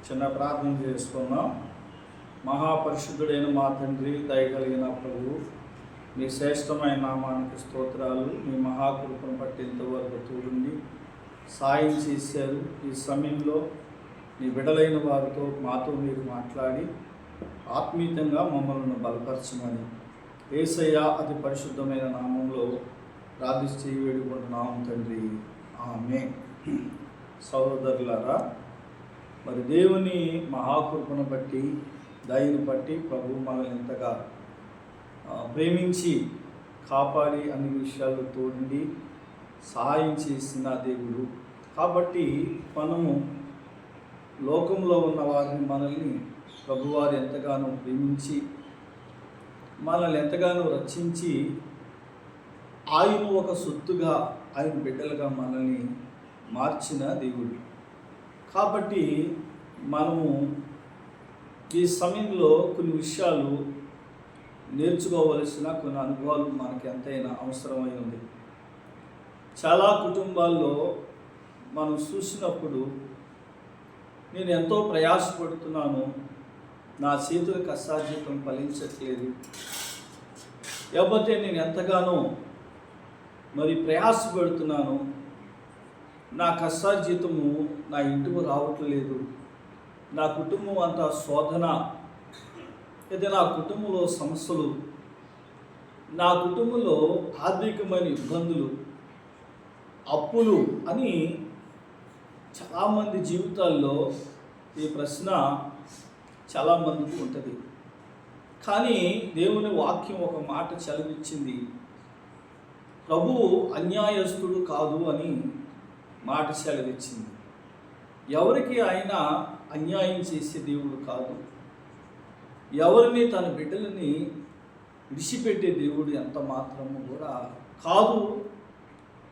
చిన్న ప్రార్థన చేసుకున్నాం. మహాపరిశుద్ధుడైన మా తండ్రి, దయగలిగిన ప్రభువు, మీ శ్రేష్టమైన నామానికి స్తోత్రాలు. మీ మహాకృపను బట్టి ఇంతవరకు తోడుండి సాయం చేశారు. ఈ సమయంలో మీ బిడ్డలైన వారితో మాతో మీరు మాట్లాడి ఆత్మీయంగా మమ్మల్ని బలపరచమని యేసయ్య అతి పరిశుద్ధమైన నామంలో ప్రార్థించి వేడుకుంటున్నాం తండ్రి, ఆమేన్. సహోదరులారా, మరి దేవుని మహాకృపను బట్టి, దయను బట్టి ప్రభు మనల్ని ఎంతగా ప్రేమించి కాపాడి అన్ని విషయాలు తోడిండి సహాయం చేసిన దేవుడు. కాబట్టి మనము లోకంలో ఉన్న వారిని, మనల్ని ప్రభువారు ఎంతగానో ప్రేమించి మనల్ని ఎంతగానో రక్షించి ఆయన ఒక సొత్తుగా, ఆయన బిడ్డలుగా మనల్ని మార్చిన దేవుడు. కాబట్టి మనము ఈ సమయంలో కొన్ని విషయాలు నేర్చుకోవలసిన కొన్ని అనుభవాలు మనకి ఎంతైనా అవసరమై ఉంది. చాలా కుటుంబాల్లో మనం చూసినప్పుడు నేను ఎంతో ప్రయాసపడుతున్నాను, నా చేతులకు అసాధ్యతం ఫలించట్లేదు, లేకపోతే నేను ఎంతగానో మరి ప్రయాసపడుతున్నాను, నా కష్టార్జితము నా ఇంటికి రావట్లేదు, నా కుటుంబం అంతా శోధన, లేదా నా కుటుంబంలో సమస్యలు, నా కుటుంబంలో ఆర్థికమైన ఇబ్బందులు, అప్పులు అని చాలామంది జీవితాల్లో ఈ ప్రశ్న చాలామందికి ఉంటుంది. కానీ దేవుని వాక్యం ఒక మాట చదివించింది, ప్రభువు అన్యాయస్తుడు కాదు అని మాట సెలవిచ్చింది. ఎవరికి ఆయన అన్యాయం చేసే దేవుడు కాదు, ఎవరిని తన బిడ్డలని విడిచిపెట్టే దేవుడు ఎంత మాత్రము కూడా కాదు,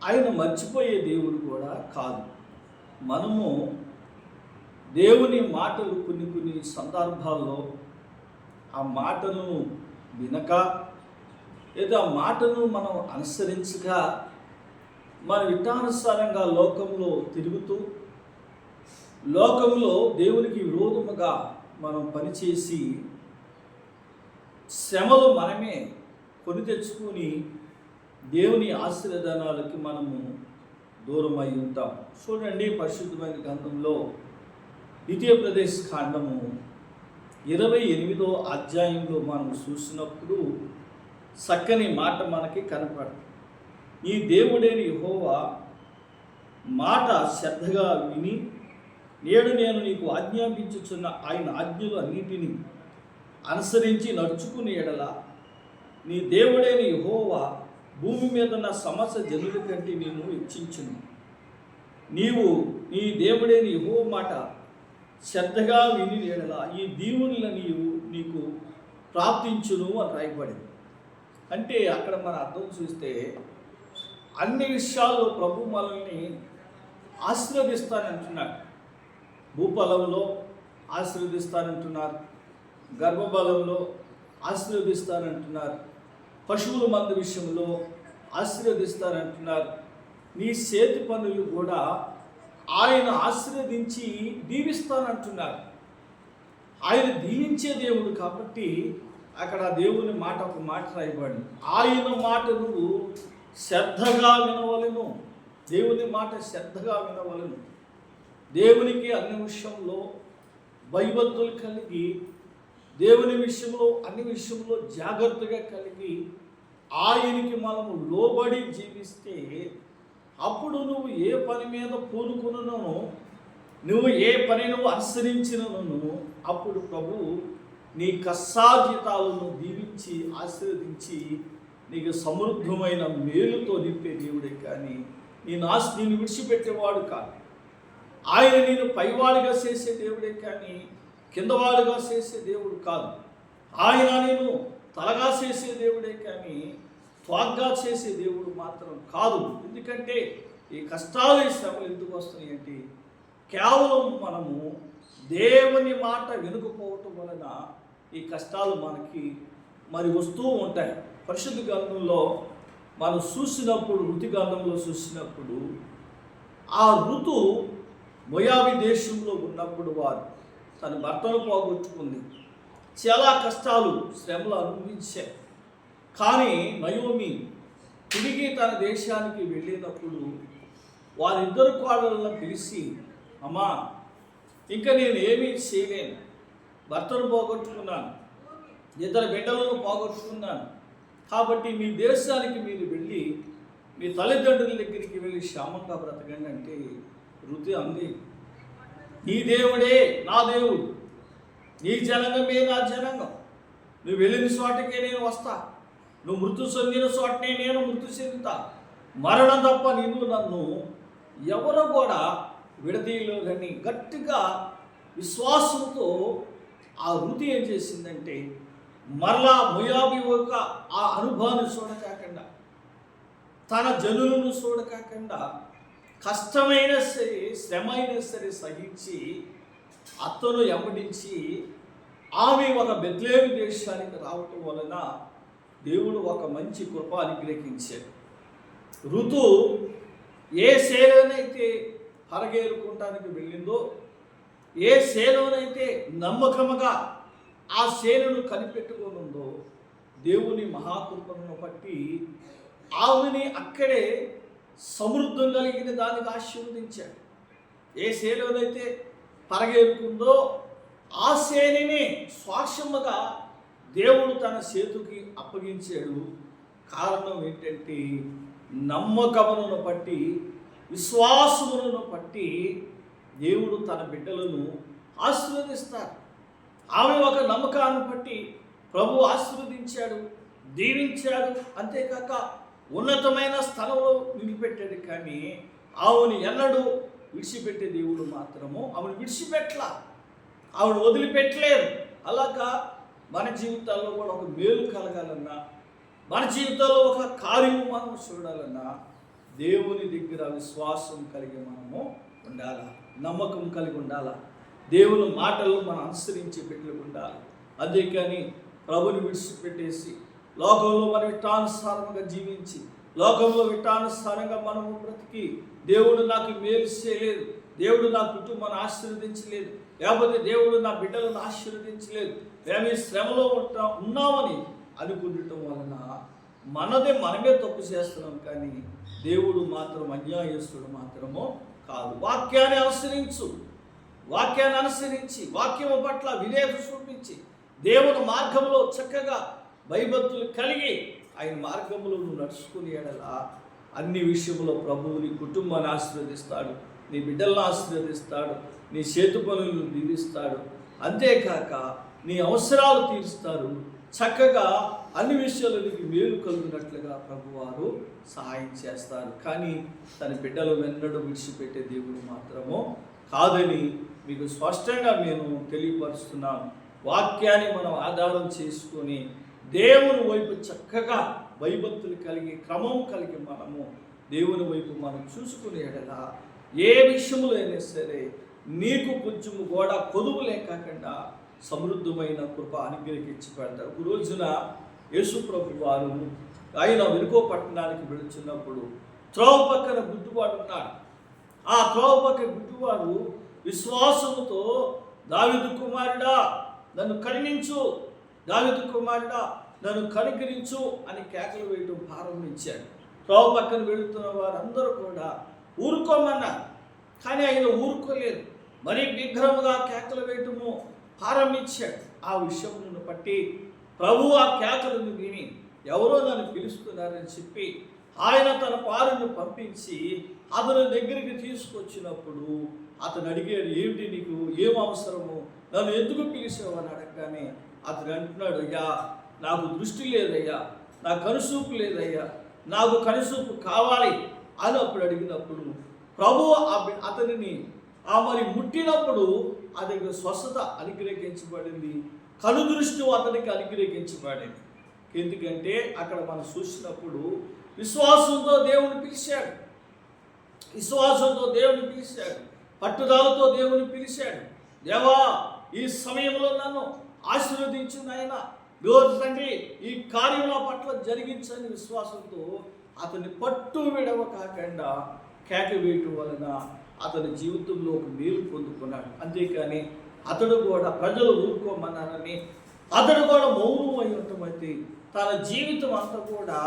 ఆయన మర్చిపోయే దేవుడు కూడా కాదు. మనము దేవుని మాటలు కొన్ని సందర్భాల్లో ఆ మాటలను వినక, లేదా ఆ మాటను మనం అనుసరించక, మన ఇష్టానుసారంగా లోకంలో తిరుగుతూ, లోకంలో దేవునికి విరోధముగా మనం పనిచేసి శ్రమలు మనమే కొని తెచ్చుకొని దేవుని ఆశీర్వాదాలకి మనము దూరమై ఉంటాం. చూడండి, పరిశుద్ధమైన గ్రంథంలో ద్వితీయోపదేశ కాండము 28వ అధ్యాయంలో మనం చూసినప్పుడు చక్కని మాట మనకి కనపడుతుంది. ఈ దేవుడైన యెహోవా మాట శ్రద్ధగా విని, నేడు నేను నీకు ఆజ్ఞాపించుచున్న ఆయన ఆజ్ఞలు అన్నిటినీ అనుసరించి నడుచుకునే ఎడల నీ దేవుడైన యెహోవా భూమి మీద ఉన్న సమస్త జనుల కంటే నేను హెచ్చించును. నీవు నీ దేవుడైన యెహోవా మాట శ్రద్ధగా విని ఎడల ఈ దీవులను నీకు ప్రాప్తించును అని రాయబడింది. అంటే అక్కడ మన అర్థం చూస్తే అన్ని విషయాల్లో ప్రభు మనల్ని ఆశీర్వదిస్తానంటున్నాడు. భూఫలంలో ఆశీర్వదిస్తానంటున్నారు, గర్భబలంలో ఆశీర్వదిస్తానంటున్నారు, పశువుల మంద విషయంలో ఆశీర్వదిస్తానంటున్నారు. నీ చేతి పనులు కూడా ఆయన ఆశీర్వదించి దీవిస్తానంటున్నారు. ఆయన దీవించే దేవుడు కాబట్టి అక్కడ దేవుని మాట ఒక మాట రాయబడింది, ఆయన మాట నువ్వు శ్రద్ధగా వినవలెను. దేవుని మాట శ్రద్ధగా వినవలెను. దేవునికి అన్ని విషయంలో భయభక్తులు కలిగి, దేవుని విషయంలో అన్ని విషయంలో జాగ్రత్తగా కలిగి ఆయనకి మనము లోబడి జీవిస్తే అప్పుడు నువ్వు ఏ పని మీద పూనుకునను, నువ్వు ఏ పని నువ్వు అనుసరించినను, అప్పుడు ప్రభువు నీ కష్టార్జితాలను దీవించి ఆశీర్వదించి నీకు సమృద్ధమైన మేలుతో నింపే దేవుడే కానీ నేను విడిచిపెట్టేవాడు కాదు. ఆయన నేను పైవాడిగా చేసే దేవుడే కానీ కిందవాడుగా చేసే దేవుడు కాదు. ఆయన నేను తలగా చేసే దేవుడే కానీ త్వాగ్గా చేసే దేవుడు మాత్రం కాదు. ఎందుకంటే ఈ కష్టాలు, ఈ శ్రమలు ఎందుకు వస్తున్నాయి అంటే కేవలం మనము దేవుని మాట వినకపోవటం వలన ఈ కష్టాలు మనకి మరి వస్తూ ఉంటాయి. పరిశుద్ధ గ్రంథంలో మనం చూసినప్పుడు, ఋతు గ్రంథంలో చూసినప్పుడు, ఆ ఋతు మొయాబి దేశంలో ఉన్నప్పుడు వారు తన భర్తను పోగొట్టుకుంది. చాలా కష్టాలు, శ్రమలు అనుభవించాయి. కానీ నయోమి తిరిగి తన దేశానికి వెళ్ళినప్పుడు వారిద్దరు కోడళ్ళను పిలిచి, అమ్మా, ఇంకా నేను ఏమీ చేయలేను, భర్తను పోగొట్టుకున్నాను, ఇద్దరు బిడ్డలను పోగొట్టుకున్నాను, కాబట్టి మీ దేశానికి మీరు వెళ్ళి మీ తల్లిదండ్రుల దగ్గరికి వెళ్ళి క్షేమంగా బ్రతకండి అంటే రుతి అంది, నీ దేవుడే నా దేవుడు, నీ జనాంగమే నా జనాంగం, నువ్వు వెళ్ళిన చోటకే నేను వస్తా, నువ్వు మృతి చెందిన చోటనే నేను మృతి చెందుతా, మరణం తప్ప నిన్ను నన్ను ఎవరు కూడా విడదీయలేరని గట్టిగా విశ్వాసంతో ఆ రుతి ఏం చేసిందంటే మరలా మొయాబీ యొక్క ఆ అనుభవాన్ని చూడకాకుండా, తన జనులను చూడకాకుండా, కష్టమైనా సరే శ్రమ అయినా సరే సహించి అత్తను వెంబడించి ఆమె ఒక బెత్లెహేము దేశానికి రావటం వలన దేవుడు ఒక మంచి కృప అనుగ్రహించాడు. ఋతు ఏ సేలోనైతే పరగేరుకుంటానికి వెళ్ళిందో, ఏ సేలోనైతే నమ్మకముగా ఆ సేనను కనిపెట్టుకోనుందో, దేవుని మహాకృపను బట్టి ఆమెని అక్కడే సమృద్ధం కలిగిన దానికి ఆశీర్వదించాడు. ఏ సేలోనైతే పరగేరుకుందో ఆ సేనని స్వాక్షముగా దేవుడు తన చేతికి అప్పగించాడు. కారణం ఏంటంటే నమ్మకమును బట్టి, విశ్వాసములను బట్టి దేవుడు తన బిడ్డలను ఆశీర్వదిస్తారు. ఆమె ఒక నమ్మకాన్ని బట్టి ప్రభు ఆశీర్వదించాడు, దీవించాడు. అంతేకాక ఉన్నతమైన స్థలంలో నిలిపెట్టాడు. కానీ ఆమెను ఎన్నడూ విడిచిపెట్టే దేవుడు మాత్రము ఆమెను విడిచిపెట్టలా, ఆవిడ వదిలిపెట్టలేదు. అలాగా మన జీవితాల్లో కూడా ఒక మేలు కలగాలన్నా, మన జీవితంలో ఒక కార్యము మనం చూడాలన్నా దేవుని దగ్గర విశ్వాసం కలిగి మనము ఉండాలా, నమ్మకం కలిగి ఉండాలా, దేవుని మాటలను మనం అనుసరించి బిడ్డలు ఉండాలి. అంతేకాని ప్రభుని విడిచిపెట్టేసి లోకంలో మనం ఇష్టానుసారంగా జీవించి, లోకంలో ఇష్టానుసారంగా మనము బ్రతికి, దేవుడు నాకు మేలు చేయలేదు, దేవుడు నా కుటుంబాన్ని ఆశీర్వదించలేదు, లేకపోతే దేవుడు నా బిడ్డలను ఆశీర్వదించలేదు, మేము ఈ శ్రమలో ఉన్నామని అనుకుండటం వలన మనమే తప్పు చేస్తున్నాం. కానీ దేవుడు మాత్రం అన్యాయస్తుడు మాత్రమో కాదు. వాక్యాన్ని అనుసరించి వాక్యము పట్ల విధేయత చూపించి దేవుని మార్గంలో చక్కగా భయభక్తులు కలిగి ఆయన మార్గంలో నువ్వు నడుచుకుని ఎడలా అన్ని విషయంలో ప్రభువు నీ కుటుంబాన్ని ఆశీర్వదిస్తాడు, నీ బిడ్డలను ఆశీర్వదిస్తాడు, నీ చేతు పనులను దీవిస్తాడు. అంతేకాక నీ అవసరాలు తీరుస్తారు. చక్కగా అన్ని విషయాలు నీకు మేలు కలిగినట్లుగా ప్రభువారు సహాయం చేస్తారు. కానీ తన బిడ్డలు వెన్నడూ విడిచిపెట్టే దేవుడు మాత్రమో కాదని మీకు స్పష్టంగా నేను తెలియపరుస్తున్నాను. వాక్యాన్ని మనం ఆధారం చేసుకొని దేవుని వైపు చక్కగా భయభక్తులు కలిగి, క్రమం కలిగి మనము దేవుని వైపు మనం చూసుకునే ఎడలా ఏ విషయంలో అయినా సరే నీకు కొంచెము కూడా కొదువు లేకుండా సమృద్ధమైన కృప అనుగ్రహించి పెడతారు. ఒక రోజున యేసు ప్రభు వారు ఆయన వెనుకో పట్టణానికి వెళుతున్నప్పుడు త్రోవ పక్కన గుడ్డివాడు ఉన్నాడు. ఆ త్రోవ పక్కన గుడ్డివాడు విశ్వాసముతో దావీదు కుమారుడా నన్ను కరుణించు, దావీదు కుమారుడా నన్ను కనికరించు అని కేకలు వేయటం ప్రారంభించాడు. త్రోవ పక్కన వెళుతున్న వారందరూ కూడా ఊరుకోమన్నారు. కానీ ఆయన ఊరుకోలేదు, మరీ విగ్రహముగా కేకలు వేయటము ప్రారంభించాడు. ఆ విషయమును బట్టి ప్రభు ఆ కేకలను విని ఎవరో నన్ను పిలుస్తున్నారని చెప్పి ఆయన తన పారును పంపించి అతని దగ్గరికి తీసుకొచ్చినప్పుడు అతను అడిగాడు, ఏమిటి నీకు ఏం అవసరము, నన్ను ఎందుకు పిలిచావు అని అడగగానే అతను అంటున్నాడు, అయ్యా నాకు దృష్టి లేదయ్యా, నాకు కనుసూపు లేదయ్యా, నాకు కనుసూపు కావాలి అని అప్పుడు అడిగినప్పుడు ప్రభు అతనిని మరి ముట్టినప్పుడు అతనికి స్వస్థత అనుగ్రహించబడింది, కనుదృష్టి అతనికి అనుగ్రహించబడింది. ఎందుకంటే అక్కడ మనం చూసినప్పుడు విశ్వాసంతో దేవుని పిలిచాడు, పట్టుదలతో దేవుని పిలిచాడు. దేవా ఈ సమయంలో నన్ను ఆశీర్వదించు నాయనా, తండ్రి ఈ కార్యం నా పట్ల జరిగించని విశ్వాసంతో అతన్ని పట్టు విడవ కాకుండా కేక వేయటం వలన అతని జీవితంలో ఒక మేలు పొందుకున్నాడు. అంతేకాని అతడు కూడా ప్రజలు ఊరుకోమన్నారని అతడు కూడా మౌనమై ఉండటమైతే తన జీవితం అంతా కూడా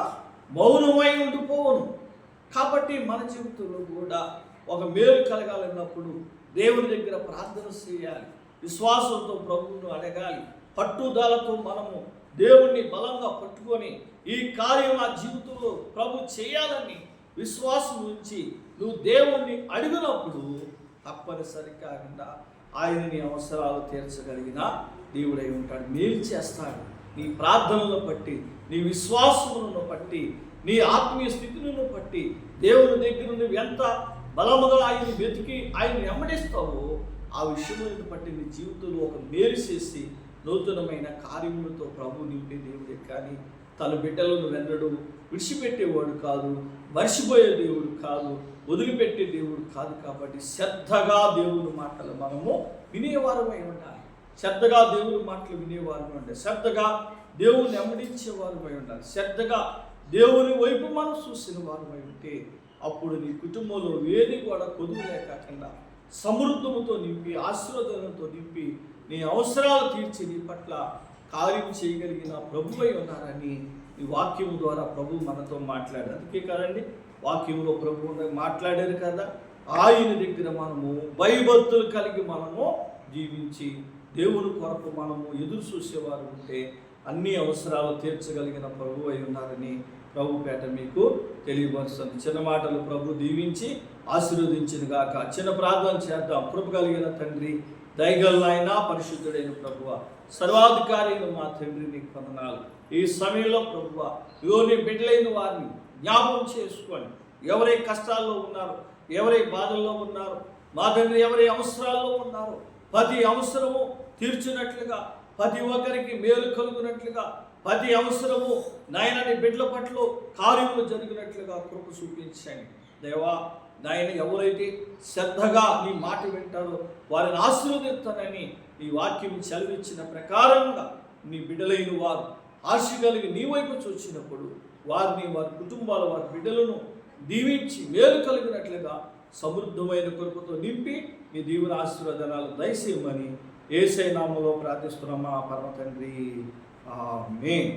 మౌనమై ఉండిపోవను. కాబట్టి మన జీవితంలో కూడా ఒక మేలు కలగాలన్నప్పుడు దేవుని దగ్గర ప్రార్థన చేయాలి, విశ్వాసంతో ప్రభువును అడగాలి, పట్టుదలతో మనము దేవుణ్ణి బలంగా పట్టుకొని ఈ కార్యం నా జీవితంలో ప్రభు చేయాలని విశ్వాసం ఉంచి నువ్వు దేవుణ్ణి అడిగినప్పుడు తప్పనిసరిగా ఆయన నీ అవసరాలు తీర్చగలిగిన దేవుడై ఉంటాడు, మేలు చేస్తాడు. నీ ప్రార్థనలను బట్టి, నీ విశ్వాసములను బట్టి, నీ ఆత్మీయ స్థితిని బట్టి దేవుని దగ్గర నువ్వు ఎంత బలముగా ఆయన వెతికి ఆయన వెంబడిస్తావో ఆ విషయములను బట్టి నీ జీవితంలో ఒక మేలు చేసి నూతనమైన కార్యములతో ప్రభు నింపే దేవుడే. కానీ తన బిడ్డలను వెన్నడు విడిచిపెట్టేవాడు కాదు, మర్చిపోయే దేవుడు కాదు, వదిలిపెట్టే దేవుడు కాదు. కాబట్టి శ్రద్ధగా దేవుని మాటలు మనము వినేవారమై ఉండాలి, శ్రద్ధగా దేవుని మాటలు వినేవారమై ఉండాలి, శ్రద్ధగా దేవుని వెంబడించే వారమై ఉండాలి, శ్రద్ధగా దేవుని వైపు మనం చూసిన వారమై ఉంటే అప్పుడు నీ కుటుంబంలో ఏది కూడా కొదువు లేకుండా సమృద్ధముతో నింపి ఆశీర్వాదాలతో నింపి నీ అవసరాలు తీర్చి నీ పట్ల కార్యం చేయగలిగిన ప్రభువై ఉన్నారని ఈ వాక్యం ద్వారా ప్రభు మనతో మాట్లాడారు. అందుకే కదండి వాక్యంలో ప్రభు మాట్లాడారు కదా, ఆయన దగ్గర మనము భయభక్తులు కలిగి మనము జీవించి దేవుని కొరకు మనము ఎదురు చూసేవారు ఉంటే అన్ని అవసరాలు తీర్చగలిగిన ప్రభు అయి ఉన్నారని ప్రభు పేట మీకు తెలియపరుస్తుంది. చిన్న మాటలు ప్రభు దీవించి ఆశీర్వదించిన గాక. చిన్న ప్రార్థన చేద్దాం. కృప కలిగిన తండ్రి, దయగలనైనా పరిశుద్ధుడైన ప్రభువ, సర్వాధికారి అయిన మా తండ్రి నీకు వందనాలు. ఈ సమయంలో ప్రభువ నీ బిడ్డలైన వారిని జ్ఞాపకం చేసుకొని ఎవరి కష్టాల్లో ఉన్నారు, ఎవరి బాధల్లో ఉన్నారు, మా తండ్రి ఎవరి అవసరాల్లో ఉన్నారు, ప్రతి అవసరము తీర్చినట్లుగా, ప్రతి ఒక్కరికి మేలు కలుగునట్లుగా, ప్రతి అవసరము నాయనని బిడ్డల పట్ల కార్యములు జరిగినట్లుగా కృప చూపించండి దేవా. నాయన ఎవరైతే శ్రద్ధగా నీ మాట వింటారో వారిని ఆశీర్వదిస్తానని నీ వాక్యం చదివించిన ప్రకారంగా నీ బిడ్డలైన వారు ఆశ కలిగి నీ వైపు చూసినప్పుడు వారిని, వారి కుటుంబాల, వారి బిడ్డలను దీవించి మేలు కలిగినట్లుగా సమృద్ధమైన కృపతో నింపి నీ దీవెన ఆశీర్వాదాలు దయచేయమని యేసయ్య నామములో ప్రార్థిస్తున్నామా పరమ తండ్రి. ఆమేన్.